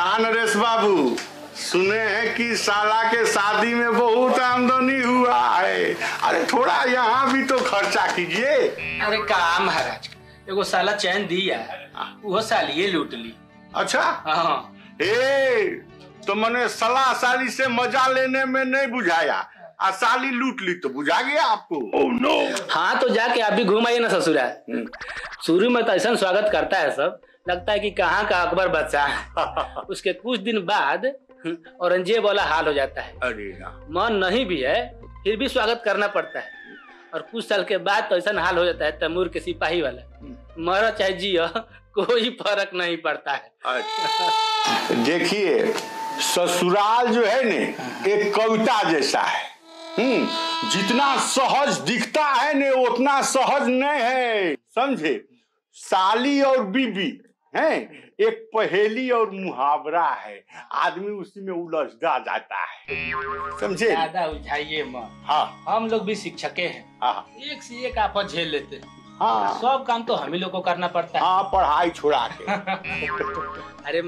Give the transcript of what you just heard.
का नरेश बाबू, सुने हैं कि साला के शादी में बहुत आमदनी हुआ है। अरे थोड़ा यहाँ भी तो खर्चा कीजिए। अरे का महाराज, एगो साला चैन दिया, वो सालिए लूट ली। अच्छा हाँ। तो मैंने सलाह साली से मजा लेने में नहीं बुझाया, साली लूट ली तो बुझा गया आपको। Oh no. हाँ तो जाके आप भी घूम आइए ना ससुराल। शुरू में तो ऐसा स्वागत करता है सब, लगता है कि कहाँ का अकबर बच्चा है। उसके कुछ दिन बाद औरंगजेब वाला हाल हो जाता है। अरे मन नहीं भी है फिर भी स्वागत करना पड़ता है। और कुछ साल के बाद तो ऐसा हाल हो जाता है तैमूर के सिपाही वाला, मरो चाहे जियो कोई फर्क नहीं पड़ता है। देखिए ससुराल जो है ने एक कविता जैसा है। जितना सहज दिखता है ने उतना सहज नहीं है, समझे। साली और बीबी है एक पहेली और मुहावरा है, आदमी उसी में उलझा जाता है, समझे। ज्यादा उलझाइए मत। हाँ हम लोग भी शिक्षक हैं। हाँ। एक से एक आफत झेल लेते हैं। हाँ सब काम तो हम ही लोग को करना पड़ता है। हाँ, पढ़ाई छुड़ा के। अरे